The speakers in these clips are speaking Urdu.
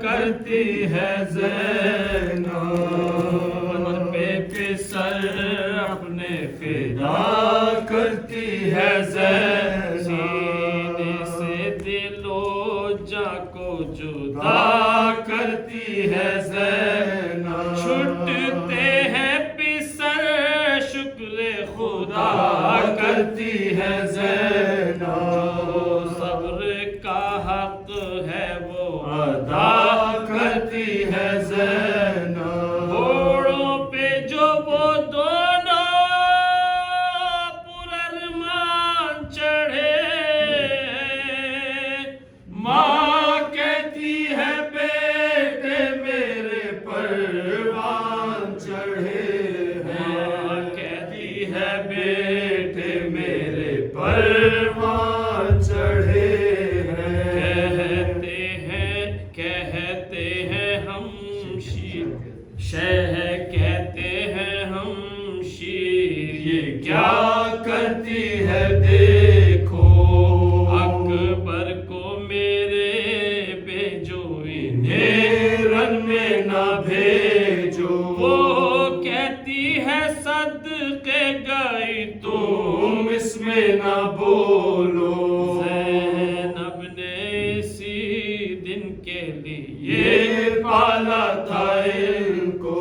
کرتی ہے زینب پہ پسر اپنے فدا کرتی ہے زینب سینے سے دل و جاں کو جدا کرتی ہے زینب چھٹتے ہیں پسر شکر خدا کرتی ہے زینب صبر کا حق ہے وہ ادا کرتی ہے زینب گھوڑوں پہ جو وہ دونوں پرارمان چڑھے ماں کہتی ہے بیٹے میرے پروان چڑھے ماں کہتی ہے بیٹے میرے پروان چڑھے کہتے ہیں ہم شیر شہ کہتے ہیں ہم شیر یہ کیا کرتی ہے دیکھو اکبر کو میرے بھیجو انہیں رن میں نہ بھیجو وہ کہتی ہے صدقے گئی تم اس میں نہ بولو زینب نے اسی دن کے لیے پالا تھا ان کو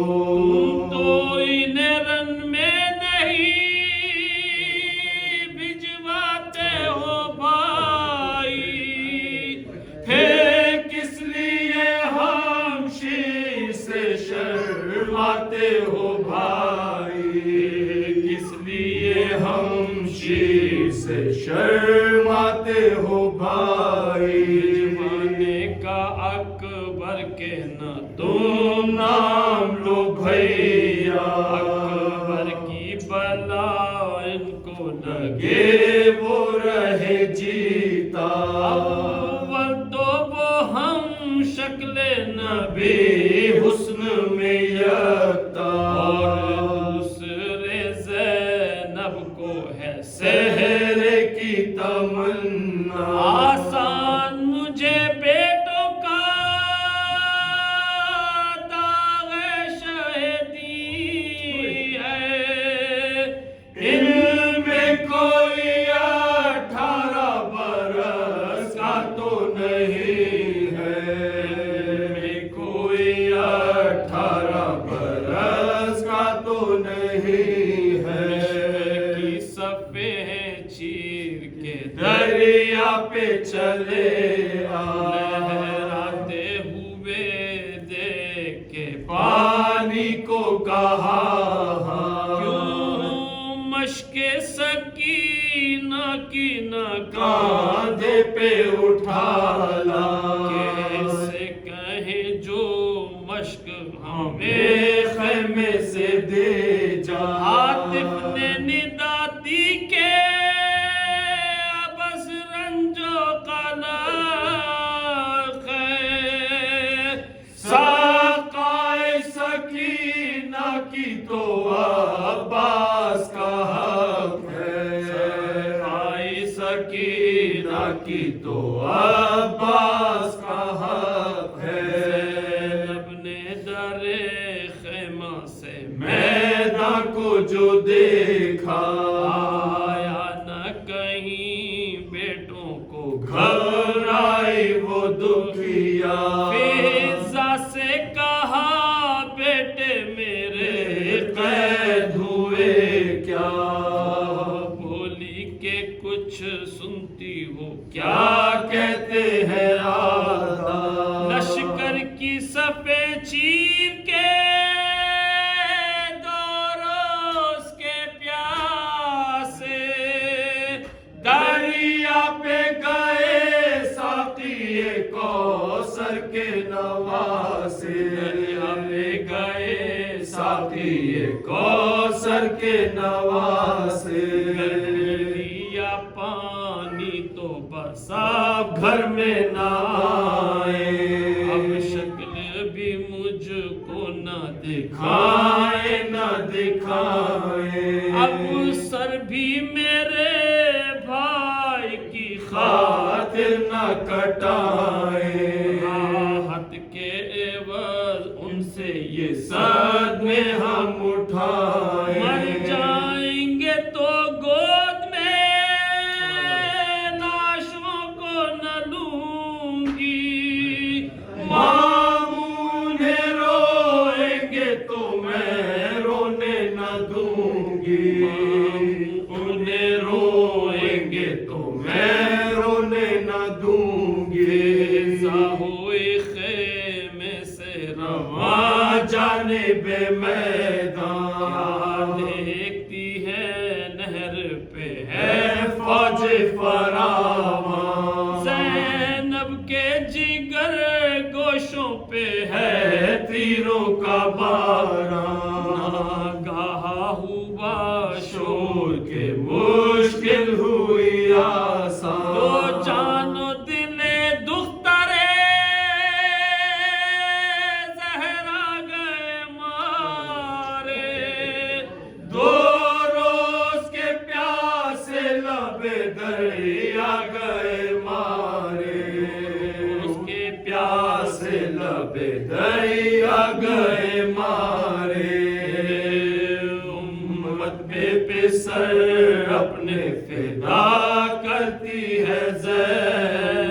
تو انہیں رن میں نہیں بھجواتے ہو بھائی پھر کس لیے ہم شیر سے شرماتے ہو بھائی کس لیے ہم شیر سے شرماتے ہو بھائی زمانے کا اکبر کے نہ تم نام لو بھیا اکبر کی بلا ان کو لگے وہ رہے جیتا اول تو وہ ہم شکل نبی حسن میں یکتا اور دوسرے زینب کو ہے سحر کی تمنا آسان مجھے بیٹوں کا داغ شہیدی ہے ان میں کوئی 18 برس کا تو نہیں ہے ان میں کوئی 18 برس کا تو نہیں ہے کی صفحے چیر کے دریا پہ چلے لہراتے ہوئے دیکھ کے پانی کو کہا کیوں مشق سکینہ کی نہ کاندھے پہ اٹھا لا کیسے کہے جو مشق ہمیں خیمے سے دے جا عاطف نے ندا دی کہ بس رنج و قلق ہے ساقائے سکینہ کی تو عباس کا حق ہے ساقائے سکینہ کی تو عباس کا حق ہے زینب نے در خیمہ سے میدان کو جو دیکھا آیا نہ کہیں بیٹوں کو گھبرائی وہ دکھیا فضا سے کہا بیٹے میرے قید ہوئے کیا بولی کہ کچھ سنتی ہو کیا کہتے ہیں آدھا لشکر کی صفیں چیر کے کوثر کے نواسے دریا پہ گئے ساقی کوثر کے نواسے لیا پانی تو بس آپ گھر میں نہ آئے اب شکل بھی مجھ کو نہ دکھائے نہ دکھائے اب سر بھی میرے بھائی کی خاطر نہ کٹائے ہوئی خیمے سے رواں جانب میدان دیکھتی ہے نہر پہ ہے فوج فراواں زینب کے جگر گوشوں پہ ہے تیروں کا باران ناگاہ ہوا شور کے مشکل ہوئی آسان دو جان و دل دخترے زہرا گئے مارے دو روز کے پیاسے لب دریا گئے مارے اس کے پیاسے لب دریا گئے مارے امت پہ سر اپنے فدا کرتی ہے زینب